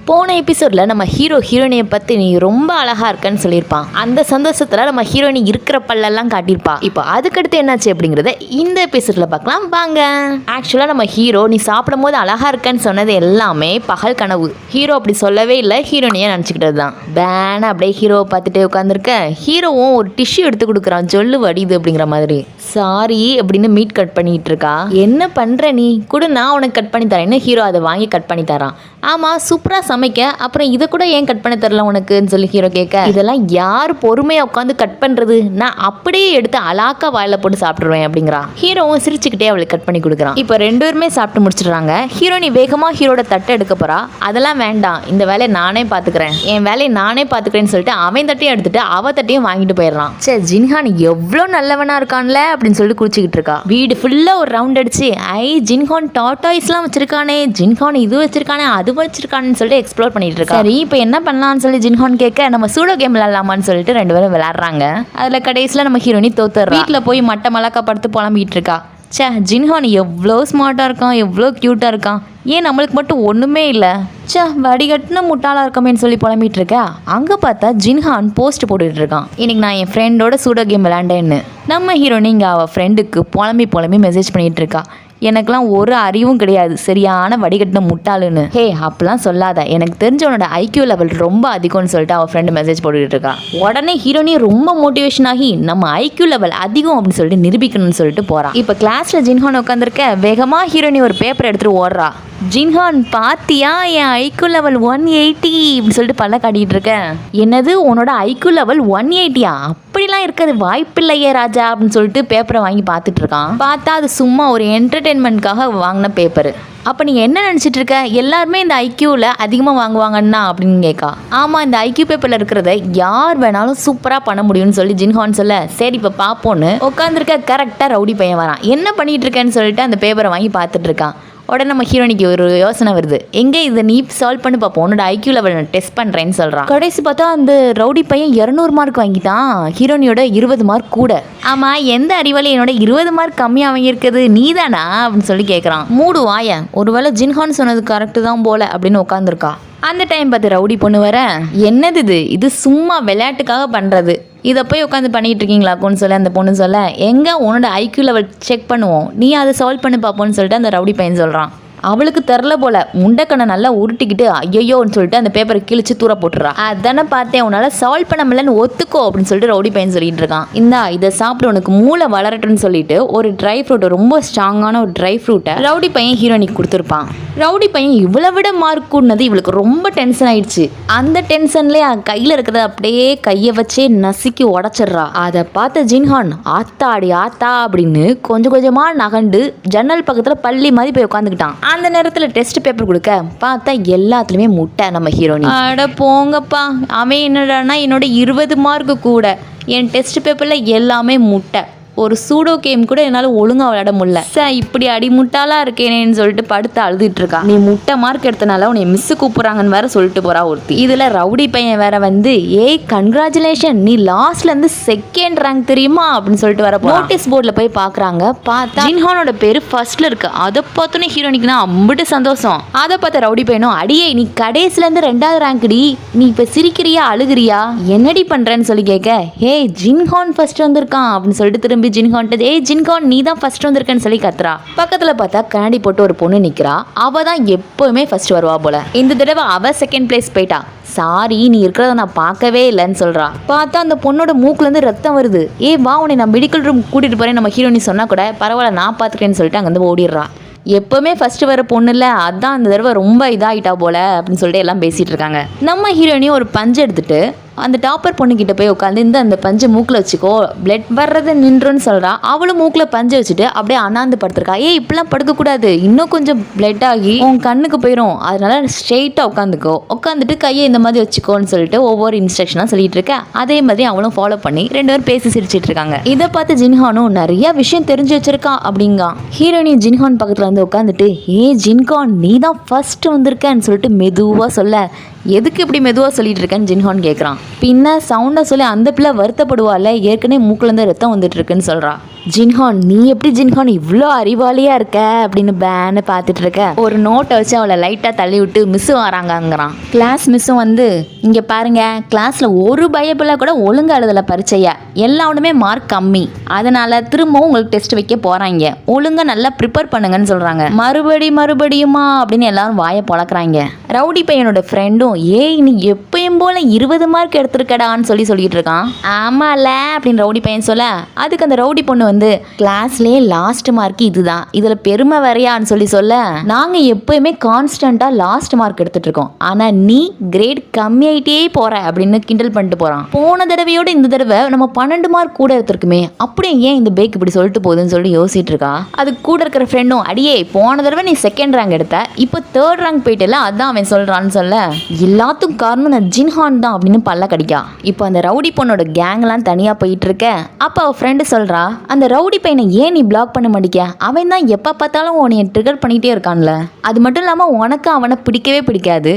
போன எபிசோட்ல நம்ம ஹீரோயினியை பத்தி நீ ரொம்ப அழகா இருக்கன்னு சொல்லியிருப்பான். அந்த சந்தோஷத்துல நம்ம ஹீரோயினி இருக்கிற பல்லெல்லாம் காட்டியிருப்பா. இப்போ அதுக்கடுத்து என்னாச்சு அப்படிங்கறத இந்த எபிசோட்ல பார்க்கலாம் வாங்க. ஆக்சுவலா நம்ம ஹீரோ நீ சாப்பிடும் போது அழகா இருக்கன்னு சொன்னது எல்லாமே பகல் கனவு. ஹீரோ அப்படி சொல்லவே இல்லை, ஹீரோயினியா நினைச்சுக்கிட்டது தான். பேன அப்படியே ஹீரோவை பார்த்துட்டே உட்காந்துருக்க. ஹீரோவும் ஒரு டிஷ்யூ எடுத்து கொடுக்குறான், ஜொல்லு வடிது அப்படிங்கிற மாதிரி. சாரி அப்படின்னு மீட் கட் பண்ணிட்டு இருக்கா. என்ன பண்ற நீ கூட, நான் உனக்கு கட் பண்ணி தரேன்னு ஹீரோ அதை வாங்கி கட் பண்ணி தரான். ஆமா சூப்பரா சமைக்க, அப்புறம் இதை கூட ஏன் கட் பண்ண தரல உனக்குன்னு சொல்லி ஹீரோ கேட்க, இதெல்லாம் யார் பொறுமையா உட்காந்து கட் பண்றது, நான் அப்படியே எடுத்து அலாக்கா வாயில போட்டு சாப்பிட்டுருவேன் அப்படிங்கிறான். ஹீரோவும் சிரிச்சுக்கிட்டே அவளுக்கு கட் பண்ணி கொடுக்குறான். இப்போ ரெண்டு பேருமே சாப்பிட்டு முடிச்சிடுறாங்க. ஹீரோனி வேகமா ஹீரோட தட்டை எடுக்க போறா. அதெல்லாம் வேண்டாம், இந்த வேலையை நானே பாத்துக்கிறேன், என் வேலையை நானே பாத்துக்கிறேன்னு சொல்லிட்டு அவன் தட்டையும் எடுத்துட்டு அவ தட்டையும் வாங்கிட்டு போயிடறான். சே ஜின்ஹான் எவ்வளோ நல்லவனா இருக்கான்ல அப்படின்னு சொல்லி குடிச்சுக்கிட்டு இருக்கா. வீடு ஃபுல்லா ஒரு ரவுண்ட் அடிச்சு, ஐ ஜின்ஹான் டாட்டாய்ஸ்லாம் வச்சிருக்கானே, ஜின்ஹான் இது வச்சிருக்கானே அது வச்சிருக்கான்னு சொல்லிட்டு எக்ஸ்ப்ளோர் பண்ணிட்டு இருக்கா. சரி இப்போ என்ன பண்ணலாம்னு சொல்லி ஜின்ஹான் கேட்க, நம்ம சூடோ கேம் விளையாடலாமான்னு சொல்லிட்டு ரெண்டு பேரும் விளையாடுறாங்க. அதுல கடைசியில நம்ம ஹீரோனி தோத்துறா. வீட்டில் போய் மட்டை மலக்கா படுத்து புலம்பிட்டு இருக்கா. சே ஜின்ஹான் எவ்வளோ ஸ்மார்ட்டா இருக்கான், எவ்வளோ கியூட்டா இருக்கான், ஏன் நம்மளுக்கு மட்டும் ஒண்ணுமே இல்லை, சே வடிகட்டின முட்டாளா இருக்கமேன்னு சொல்லி புலம்பிட்டு இருக்கா. அங்க பார்த்தா ஜின்ஹான் போஸ்ட் போட்டுட்டு இருக்கான், இன்னைக்கு நான் என் ஃப்ரெண்டோட சூடோ கேம் விளையாண்டேன்னு. நம்ம ஹீரோனி இங்க அவ ஃப்ரெண்டுக்கு புலம்பி மெசேஜ் பண்ணிட்டு இருக்கா, எனக்கெல்லாம் ஒரு அறிவும் கிடையாது, சரியான வடிகட்டின முட்டாளுன்னு. ஹே அப்பெல்லாம் சொல்லாத, எனக்கு தெரிஞ்ச உன்னோட ஐக்யூ லெவல் ரொம்ப அதிகம்னு சொல்லிட்டு அவள் ஃப்ரெண்டு மெசேஜ் போட்டுக்கிட்டு இருக்கா. உடனே ஹீரோனி ரொம்ப மோட்டிவேஷன் ஆகி நம்ம ஐக்யூ லெவல் அதிகம் அப்படின்னு சொல்லிட்டு நிரூபிக்கணும்னு சொல்லிட்டு போறான். இப்போ கிளாஸ்ல ஜின்ஹான் உட்காந்துருக்க, வேகமா ஹீரோனி ஒரு பேப்பர் எடுத்துட்டு ஓடுறா. ஜின்ஹான் பாத்தியா என் ஐக்யூ லெவல் 180 இப்படி சொல்லிட்டு பல்ல காட்டிட்டு இருக்கேன். என்னது உன்னோட ஐக்யூ லெவல் 180யா? அப்படிலாம் இருக்கிறது வாய்ப்பில்லையே ராஜா அப்படின்னு சொல்லிட்டு பேப்பரை வாங்கி பார்த்துட்டு இருக்கான். பார்த்தா அது சும்மா ஒரு என்டர்டெயின்மெண்ட்காக வாங்கின பேப்பர். அப்போ நீங்கள் என்ன நினச்சிட்டு இருக்க, எல்லாருமே இந்த ஐக்யூவில் அதிகமாக வாங்குவாங்கன்னா அப்படின்னு கேட்கா. ஆமாம் இந்த ஐக்யூ பேப்பரில் இருக்கிறத யார் வேணாலும் சூப்பராக பண்ண முடியும்னு சொல்லி ஜின்ஹான் சொல்ல, சரி இப்போ பார்ப்போன்னு உட்காந்துருக்க. கரெக்டாக ரவுடி பையன் வரான். என்ன பண்ணிட்டு இருக்கேன்னு சொல்லிட்டு அந்த பேப்பரை வாங்கி பார்த்துட்டு இருக்கான். உடனே நம்ம ஹீரோனிக்கு ஒரு யோசனை வருது, எங்கே இதை நீ சால்வ் பண்ணி பார்ப்போம், உன்னோட ஐக்யூ லெவல் நான் டெஸ்ட் பண்ணுறேன்னு சொல்கிறான். கடைசி பார்த்தா அந்த ரவுடி பையன் 200 மார்க் வாங்கிட்டான், ஹீரோனியோட 20 மார்க் கூட. ஆமாம் எந்த அறிவாளி என்னோட 20 மார்க் கம்மியாக வாங்கியிருக்குது, நீ தானா அப்படின்னு சொல்லி கேட்குறான். மூடு வாயன், ஒருவேளை ஜின்ஹான் சொன்னது கரெக்டு தான் போல அப்படின்னு உட்காந்துருக்கா. அந்த டைம் பார்த்து ரவுடி பொண்ணு வர, என்னது இது சும்மா விளையாட்டுக்காக பண்ணுறது, இதை போய் உட்காந்து பண்ணிட்டு இருக்கீங்களாக்குன்னு சொல்லி அந்த பொண்ணு சொல்ல, எங்கே உன்னோட ஐக்யூ லெவல் செக் பண்ணுவோம், நீ அதை சால்வ் பண்ணி பார்ப்போன்னு சொல்லிட்டு அந்த ரவுடி பையன் சொல்கிறான். அவளுக்கு தெரில போல, முண்டைக்கண்ணை நல்லா உருட்டிக்கிட்டு ஐயோன்னு சொல்லிட்டு அந்த பேப்பரை கிழிச்சு தூர போட்டுறா. அதானே பார்த்தேன், உன்னால சால்வ் பண்ண முடியலன்னு ஒத்துக்கோ அப்படின்னு சொல்லிட்டு ரவுடி பையன் சொல்லிட்டு இருக்கான். இந்தா இதை சாப்பிட்டு உனக்கு மூளை வளரட்டுன்னு சொல்லிட்டு ஒரு ட்ரை ஃப்ரூட், ரொம்ப ஸ்ட்ராங்கான ஒரு ட்ரை ஃப்ரூட்டை ரவுடி பையன் ஹீரோனிக்கு கொடுத்துருப்பான். ரவுடி பையன் இவ்வளோ விட மார்க் கூடனது இவளுக்கு ரொம்ப டென்ஷன் ஆயிடுச்சு. அந்த டென்ஷன்லேயே கையில் இருக்கிறத அப்படியே கையை வச்சே நசுக்கி உடச்சிட்றா. அதை பார்த்த ஜின்ஹான் ஆத்தாடி ஆத்தா அப்படின்னு கொஞ்சம் கொஞ்சமாக நகண்டு ஜன்னல் பக்கத்தில் பள்ளி மாதிரி போய் உட்காந்துக்கிட்டான். அந்த நேரத்தில் டெஸ்ட் பேப்பர் கொடுக்க பார்த்தா எல்லாத்துலேயுமே முட்டை நம்ம ஹீரோனி. அட போங்கப்பா, அவன் என்னடானா என்னோட 20 மார்க்கு கூட, என் டெஸ்ட் பேப்பரில் எல்லாமே முட்டை, ஒரு சூடோ கேம் கூட என்னால் ஒழுங்காக விளையாட முடியல, இப்படி அடிமுட்டாலா இருக்கேனேன்னு சொல்லிட்டு படுத்து அழுதுட்டு இருக்கா. நீ முட்டை மார்க் எடுத்தனால உன்னை மிஸ் கூப்பிட்றாங்கன்னு வேற சொல்லிட்டு போறா ஒருத்தி. இதில் ரவுடி பையன் வேற வந்து, ஏய் கன்கிராச்சுலேஷன், நீ லாஸ்ட்ல இருந்து செகண்ட் ரேங்க் தெரியுமா அப்படின்னு சொல்லிட்டு வர நோட்டீஸ் போர்டில் போய் பார்க்குறாங்க. பார்த்தா ஜின்ஹானோட பேர் ஃபர்ஸ்ட்ல இருக்கு. அதை பார்த்தோன்னே ஹீரோனிக்குனா அம்பிட்டு சந்தோஷம். அதை பார்த்த ரவுடி பையனும், அடியே நீ கடைசிலேருந்து 2வது ரேங்க்டி, நீ இப்போ சிரிக்கிறியா அழுகிறியா, என்னடி பண்ணுறேன்னு சொல்லி கேட்க, ஹே ஜின்ஹான் ஃபர்ஸ்ட் வந்திருக்கான் அப்படின்னு சொல்லிட்டு திரும்பி ஜின்ஹான், ஏய் ஜின்ஹான் நீ தான் ஃபர்ஸ்ட் வந்திருக்கேன்னு சொல்லி கத்துறா. பக்கத்துல பார்த்தா கண்ணாடி போட்டு ஒரு பொண்ணு நிக்கிறா. அவ தான் எப்பவுமே ஃபர்ஸ்ட் வருவா போல. இந்த தடவை அவ செகண்ட் பிளேஸ் போயிட்டா. சாரி நீ இருக்கிறத நான் பார்க்கவே இல்லைன்னு சொல்றா. பார்த்தா அந்த பொண்ணோட மூக்குல இருந்து ரத்தம் வருது. ஏ வா உன்னை நான் மெடிக்கல் ரூம் கூட்டிட்டு போறேன் நம்ம ஹீரோனி சொன்னா கூட பரவாயில்ல நான் பார்த்துக்கிறேன்னு சொல்லிட்டு அங்கே வந்து ஓடிடுறா. எப்பவுமே ஃபர்ஸ்ட் வர பொண்ணு இல்லை, அதான் அந்த தடவை ரொம்ப இதாகிட்டா போல அப்படின்னு சொல்லிட்டு எல்லாம் பேசிட்டு இருக்காங்க. நம்ம ஹீரோனியும் ஒரு பஞ்சு எடுத்துட்டு அந்த டாப்பர் பொண்ணுக்கிட்ட போய் உட்காந்து, இந்த அந்த பஞ்சை மூக்கில் வச்சுக்கோ, பிளட் வர்றது நின்றுன்னு சொல்கிறா. அவளும் மூக்கில் பஞ்சை வச்சுட்டு அப்படியே அண்ணாந்து படுத்துருக்கா. இப்படிலாம் படுக்கக்கூடாது, இன்னும் கொஞ்சம் பிளட் ஆகி உன் கண்ணுக்கு போயிடும், அதனால ஸ்ட்ரெயிட்டாக உட்காந்துக்கோ, உட்காந்துட்டு கையை இந்த மாதிரி வச்சுக்கோன்னு சொல்லிட்டு ஒவ்வொரு இன்ஸ்ட்ரக்ஷனாக சொல்லிட்டு இருக்க. அதே மாதிரி அவளும் ஃபாலோ பண்ணி 2 பேரும் பேசி சிரிச்சிட்டு இருக்காங்க. இதை பார்த்து ஜின்ஹானும் நிறைய விஷயம் தெரிஞ்சு வச்சிருக்கா அப்படிங்கா. ஹீரோனி ஜின்ஹான் பக்கத்தில் வந்து உட்காந்துட்டு, ஏ ஜின்ஹான் நீ தான் ஃபர்ஸ்ட் வந்திருக்கன்னு சொல்லிட்டு மெதுவாக சொல்ல, எதுக்கு இப்படி மெதுவாக சொல்லிட்டு இருக்கேன்னு ஜின்ஹான் கேட்குறான். பின்ன சவுண்டாக சொல்லி அந்த பிள்ளை வருத்தப்படுவாள், ஏற்கனவே மூக்குலேருந்து ரத்தம் வந்துட்டு இருக்குன்னு சொல்கிறா. ஜின்ஹான் நீ எப்படி ஜின்ஹான் இவ்வளோ அறிவாளியா இருக்க அப்படின்னு பேன்னு பார்த்துட்டு இருக்க ஒரு நோட்டை வச்சு அவளை லைட்டாக தள்ளி விட்டு மிஸ் வராங்கங்கிறான். கிளாஸ் மிஸ்ஸும் வந்து இங்கே பாருங்க, கிளாஸில் ஒரு பயப்பில் கூட ஒழுங்கா எழுதலை பரீட்சையா, எல்லாருமே மார்க் கம்மி, அதனால திரும்பவும் உங்களுக்கு டெஸ்ட் வைக்க போறாங்க, ஒழுங்கா நல்லா ப்ரிப்பேர் பண்ணுங்கன்னு சொல்றாங்க. மறுபடியுமா அப்படின்னு எல்லாரும் வாயை பொளக்குறாங்க. ரவுடி பையனோட ஃப்ரெண்டும் ஏய் நீ எப்பயும் போல 20 மார்க் எடுத்திருக்கடான்னு சொல்லிட்டு இருக்கான். ஆமால அப்படின்னு ரவுடி பையன் சொல்ல, அதுக்கு அந்த ரவுடி பொண்ணு வந்து கிளாஸ்லயே லாஸ்ட் மார்க் இதுதான், இதுல பெருமை வரையான்னு சொல்ல நாங்க எப்பயுமே கான்ஸ்டன்டா லாஸ்ட் மார்க் எடுத்துட்டு இருக்கோம், ஆனா நீ கிரேட் கம்மியாயிட்டே போற அப்படின்னு கிண்டல் பண்ணிட்டு போறான். போன தடவையோட இந்த தடவை நம்ம 12 மார்க் கூட எடுத்திருக்குமே, அப்படியே ஏன் இந்த பேக் இப்படி சொல்லிட்டு போகுதுன்னு சொல்லி யோசிச்சுட்டு இருக்கா. அது கூட இருக்கிற ஃப்ரெண்டும் அடியே போன தடவை நீ செகண்ட் ரேங்க் எடுத்த, இப்போ தேர்ட் ரேங்க் போயிட்டல, அதான் அவன் சொல்றான்னு சொல்ல எல்லாத்துக்கும் காரணம் நான் ஜின்ஹான் தான் அப்படின்னு பல்ல கடிக்கா. இப்போ அந்த ரவுடி பொண்ணோட கேங்லாம் தனியா போயிட்டு இருக்க, அப்ப அவ ஃப்ரெண்டு சொல்றா அந்த ரவுடி பையனை ஏன் நீ பிளாக் பண்ண மாட்டிக்க, அவன் தான் எப்ப பார்த்தாலும் உன்னை ட்ரிகர் பண்ணிட்டே இருக்கான்ல, அது மட்டும் இல்லாம உனக்கு அவனை பிடிக்கவே பிடிக்காது,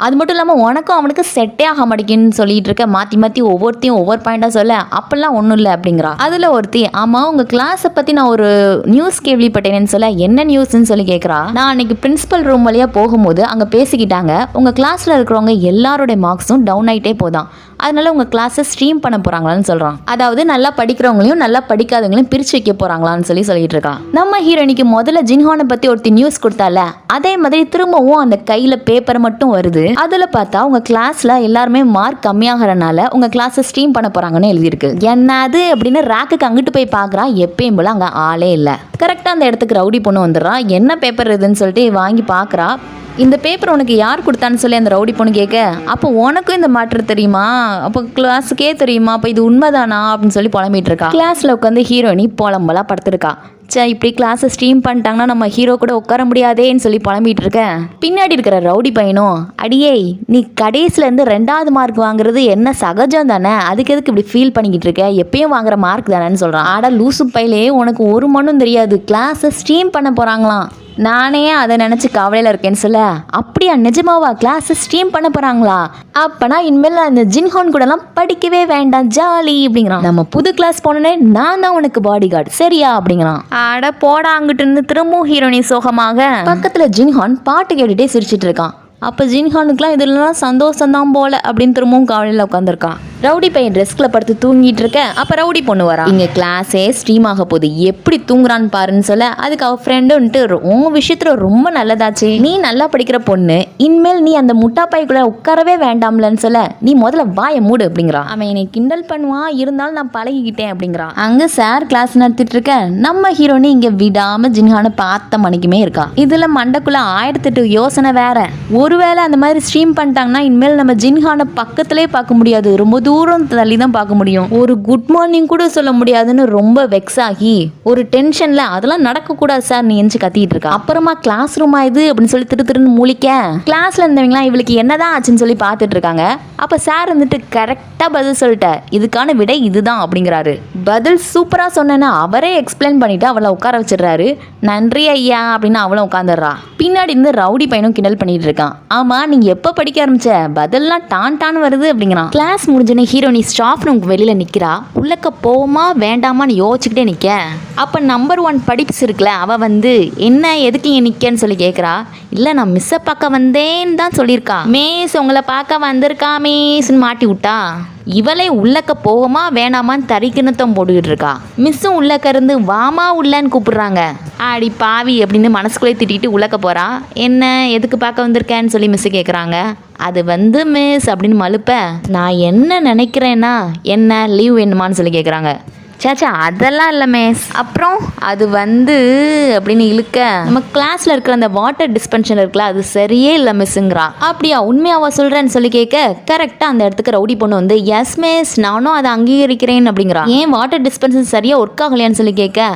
அது மட்டும் இல்லாமல் உனக்கும் அவனுக்கு செட்டே ஆக மாட்டேங்குன்னு சொல்லிட்டு இருக்க. மாற்றி ஒவ்வொருத்தையும் ஒவ்வொரு பாயிண்டாக சொல்ல அப்படிலாம் ஒன்றும் இல்லை அப்படிங்கிறா. அதில் ஒருத்தி ஆமாம் உங்கள் கிளாஸை பற்றி நான் ஒரு நியூஸ் கேள்விப்பட்டேன்னு சொல்ல என்ன நியூஸ்ன்னு சொல்லி கேட்குறா. நான் அன்னைக்கு பிரின்சிபல் ரூம் வழியாக போகும்போது அங்கே பேசிக்கிட்டாங்க, உங்கள் கிளாஸில் இருக்கிறவங்க எல்லாரோடைய மார்க்ஸும் டவுன் ஆகிட்டே போதான், அதனால உங்கள் கிளாஸை ஸ்ட்ரீம் பண்ண போகிறாங்களான்னு சொல்கிறான். அதாவது நல்லா படிக்கிறவங்களையும் நல்லா படிக்காதவங்களையும் பிரித்து வைக்க போகிறாங்களான்னு சொல்லிட்டு இருக்கா. நம்ம ஹீரோனிக்கு முதல்ல ஜின்ஹானை பற்றி ஒருத்தி நியூஸ் கொடுத்தால, அதே மாதிரி திரும்பவும் அந்த கையில் பேப்பர் மட்டும் வருது. அதுல பார்த்தா உங்க கிளாஸ்ல எல்லாருமே மார்க் கம்மியாகிறனால உங்க கிளாஸை ஸ்ட்ரீம் பண்ண போறாங்கன்னு எழுதியிருக்கு. என்னது அப்படின்னு ரேக்குக்கு அங்கிட்டு போய் பார்க்குறா, எப்பயும் போல அங்கே ஆளே இல்லை. கரெக்டாக அந்த இடத்துக்கு ரவுடி பொண்ணு வந்துடுறா. என்ன பேப்பர் இதுன்னு சொல்லிட்டு வாங்கி பார்க்குறா. இந்த பேப்பர் உனக்கு யார் கொடுத்தான்னு சொல்லி அந்த ரவுடி பொண்ணு கேட்க, அப்போ உனக்கும் இந்த மேட்ரு தெரியுமா, அப்போ கிளாஸுக்கே தெரியுமா, அப்போ இது உண்மைதானா அப்படின்னு சொல்லி புலம்பிட்டு இருக்கா. கிளாஸில் உட்காந்து ஹீரோயினி புலம்பலா படுத்துருக்கா. இப்படி கிளாஸை ஸ்ட்ரீம் பண்ணிட்டாங்கன்னா நம்ம ஹீரோ கூட உட்கார முடியாதேன்னு சொல்லி புலம்பிட்டு இருக்கேன். பின்னாடி இருக்கிற ரவுடி பையனும் அடியே நீ கடைசிலேருந்து 2வது மார்க் வாங்குறது என்ன சகஜம் தானே, அதுக்கு எதுக்கு இப்படி ஃபீல் பண்ணிக்கிட்டு இருக்க, எப்பயும் வாங்குற மார்க் தானேன்னு சொல்கிறான். ஆடா லூசு பையிலே உனக்கு ஒரு மண்ணும் தெரியாது, கிளாஸை ஸ்ட்ரீம் பண்ண போகிறாங்களாம், நானே அதை நினச்சி கவலையில் இருக்கேன்னு சொல்ல அப்படியா நிஜமாவா கிளாஸை ஸ்ட்ரீம் பண்ண போகிறாங்களா, அப்பனா இனிமேல் அந்த ஜின்ஹான் கூடலாம் படிக்கவே வேண்டாம் ஜாலி அப்படிங்கிறான். நம்ம புது கிளாஸ் போனோன்னே நான் தான் உனக்கு பாடி கார்டு சரியா அப்படிங்கிறான். ஆட போடா அங்கிட்டு திரும்பவும் ஹீரோனி சோகமாக பக்கத்தில் ஜின்ஹான் பாட்டு கேட்டுட்டே சிரிச்சிட்டு இருக்கான். அப்போ ஜின்ஹானுக்குலாம் இதெல்லாம் சந்தோஷம்தான் போல அப்படின்னு திரும்பவும் காலையில் உட்காந்துருக்கான். ரவுடி பையன் டெஸ்கில் படுத்து தூங்கிட்டு இருக்க, அப்போ ரவுடி பொண்ணு வரா. இங்கே கிளாஸே ஸ்ட்ரீம் ஆக போகுது, எப்படி தூங்குறான்னு பாருன்னு சொல்ல, அதுக்கு அவள் ஃப்ரெண்டுன்ட்டு உன் விஷயத்துல ரொம்ப நல்லதாச்சு, நீ நல்லா படிக்கிற பொண்ணு, இனிமேல் நீ அந்த முட்டாப்பாய்க்குள்ள உட்காரவே வேண்டாம்லன்னு சொல்ல நீ முதல்ல வாயை மூடு அப்படிங்கிறா. அவன் என்னை கிண்டல் பண்ணுவான், இருந்தாலும் நான் பழகிக்கிட்டேன் அப்படிங்கிறான். அங்கே சார் கிளாஸ் நடத்திட்டு இருக்க, நம்ம ஹீரோனி இங்கே விடாம ஜின்ஹானை பார்த்த மணிக்குமே இருக்கா. இதில் மண்டக்குள்ள 1008 யோசனை வேற. ஒருவேளை அந்த மாதிரி ஸ்ட்ரீம் பண்ணிட்டாங்கன்னா இனிமேல் நம்ம ஜின்ஹானை பக்கத்திலே பார்க்க முடியாது, ரொம்ப தூரம் தள்ளி தான் பார்க்க முடியும், ஒரு குட் மார்னிங் கூட சொல்ல முடியாதுன்னு ரொம்ப வெக்ஸ் ஆகி ஒரு டென்ஷன்ல அதெல்லாம் நடக்கக்கூடாது சார் நீ எஞ்சி கத்திட்டு இருக்கா. அப்புறமா கிளாஸ் ரூமா இது அப்படின்னு சொல்லி திருன்னு முழிக்க கிளாஸ்ல இருந்தவங்களாம் இவளுக்கு என்னதான் ஆச்சுன்னு சொல்லி பார்த்துட்டு இருக்காங்க. அப்ப சார் வந்துட்டு கரெக்டா பதில் சொல்லிட்ட, இதுக்கான விடை இதுதான் அப்படிங்கிறாரு. பதில் சூப்பரா சொன்னேன்னு அவரே எக்ஸ்பிளைன் பண்ணிட்டு அவளை உட்கார வச்சிடறாரு. நன்றி ஐயா அப்படின்னு அவளும் உட்காந்துடுறா. பின்னாடி இருந்து ரவுடி பையனும் கிண்டல் பண்ணிட்டு இருக்கான். ஆமா நீங்க எப்ப படிக்க ஆரம்பிச்ச, பதில்லாம் டான் வருது அப்படிங்கிறான். கிளாஸ் முடிஞ்ச ஹீரோனி ஸ்டாஃப் ரூமுக்கு வெளியில நிக்கிறா. உள்ளக்க போமா வேண்டாமான்னு யோசிச்சுக்கிட்டே நிக்க. அப்ப நம்பர் 1 படிப்ஸ் இருக்குல்ல, அவ வந்து என்ன எதுக்கு இங்க நிக்கன்னு சொல்லி கேட்குறா. இல்லை நான் மிஸ்ஸை பார்க்க வந்தேன்னு தான் சொல்லியிருக்கா. மேஸ் உங்களை பார்க்க வந்திருக்கா மேஸ்ன்னு மாட்டி விட்டா. இவளே உள்ளக்க போகமா வேணாமான்னு தரிக்கிணத்தம் போட்டுக்கிட்டு இருக்கா. மிஸ்ஸும் உள்ளக்க இருந்து வாமா உள்ளன்னு கூப்பிடுறாங்க. ஆடி பாவி அப்படின்னு மனசுக்குள்ளே திட்டிட்டு உள்ளக்க போறா. என்ன எதுக்கு பார்க்க வந்திருக்கேன்னு சொல்லி மிஸ்ஸு கேட்குறாங்க. அது வந்து மிஸ் அப்படின்னு மழுப்ப, நான் என்ன நினைக்கிறேன்னா என்ன லீவ் வேணுமான்னு சொல்லி கேட்குறாங்க. சேச்சா அதெல்லாம் இல்லை மிஸ், அப்புறம் அது வந்து அப்படின்னு இழுக்க, நம்ம கிளாஸில் இருக்கிற அந்த வாட்டர் டிஸ்பென்சர் இருக்குல்ல அது சரியே இல்லை மிஸ்ஸுங்கிறா. அப்படியா உண்மையாவா சொல்கிறேன்னு சொல்லி கேட்க கரெக்டாக அந்த இடத்துக்கு ரவுடி பொண்ணு வந்து எஸ் மிஸ் நானும் அதை அங்கீகரிக்கிறேன் அப்படிங்கிறா. ஏன் வாட்டர் டிஸ்பென்சர் சரியாக ஒர்க் ஆகலையான்னு சொல்லி கேட்க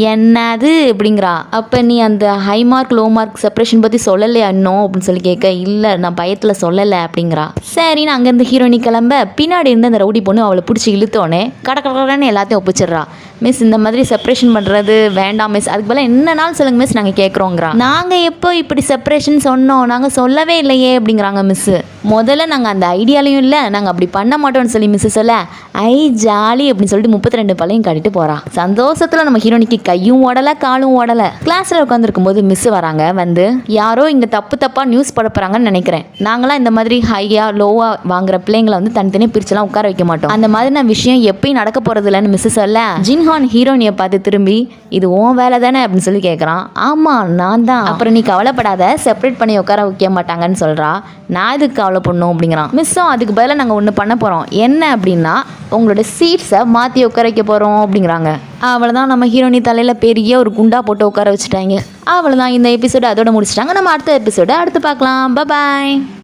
என்னது அப்படிங்கிறா. அப்போ நீ அந்த high mark low mark separation பற்றி சொல்லலையா இன்னும் அப்படின்னு சொல்லி கேட்க இல்லை நான் பயத்தில் சொல்லலை அப்படிங்கிறா. சரின்னு அங்கேருந்து ஹீரோயினி கிளம்ப பின்னாடி இருந்து அந்த ரவுடி பொண்ணு அவளை பிடிச்சி இழுத்தோடனே கடற்கடன்னு எல்லாத்தையும் ஒப்பிச்சிடுறா. மிஸ் இந்த மாதிரி செப்பரேஷன் பண்ணுறது வேண்டாம் மிஸ், அதுக்கு பதிலாக என்னன்னாலும் சொல்லுங்க மிஸ், நாங்கள் கேட்குறோங்கிறான். நாங்கள் எப்போ இப்படி செப்பரேஷன் சொன்னோம், நாங்கள் சொல்லவே இல்லையே அப்படிங்கிறாங்க மிஸ்ஸு. முதல்ல நாங்கள் அந்த ஐடியாலையும் இல்லை, நாங்கள் அப்படி பண்ண மாட்டோம்னு சொல்லி மிஸ்ஸு சொல்ல, ஐ ஜாலி அப்படின்னு சொல்லிட்டு 32 பல்லையும் காட்டிட்டு போகிறான். சந்தோஷத்தில் நம்ம ஹீரோனிக்கு கையும் ஓடலை காலும் ஓடலை. கிளாஸில் உட்காந்துருக்கும் போது மிஸ் வராங்க. வந்து யாரோ இங்கே தப்பாக நியூஸ் பரப்புறாங்கன்னு நினைக்கிறேன். நாங்களாம் இந்த மாதிரி ஹையாக லோவாக வாங்குற பிள்ளைங்களை வந்து தனித்தனியாக பிரிச்செல்லாம் உட்கார வைக்க மாட்டோம். அந்த மாதிரி நான் விஷயம் எப்பயும் நடக்க போகிறது இல்லைன்னு மிஸ் சொல்ல, ஜின்ஹான் ஹீரோனியை பார்த்து திரும்பி இது உன் வேலை தானே அப்படின்னு சொல்லி கேட்குறான். ஆமாம் நான் தான். அப்புறம் நீ கவலைப்படாத, செப்பரேட் பண்ணி உட்கார வைக்க மாட்டாங்கன்னு சொல்கிறா. நான் இதுக்கு கவலைப்படணும் அப்படிங்கிறான். மிஸ்ஸும் அதுக்கு பதிலாக நாங்கள் ஒன்று பண்ண போகிறோம், என்ன அப்படின்னா உங்களோட சீட்ஸை மாற்றி உட்கார வைக்க போகிறோம் அப்படிங்கிறாங்க. அவ்வளோதான், நம்ம ஹீரோனி தலையில் பெரிய ஒரு குண்டா போட்டு உட்கார வச்சுட்டாங்க. அவ்வளோதான், இந்த எபிசோடு அதோட முடிச்சிட்டாங்க. நம்ம அடுத்த எபிசோடு அடுத்து பார்க்கலாம். பாய்.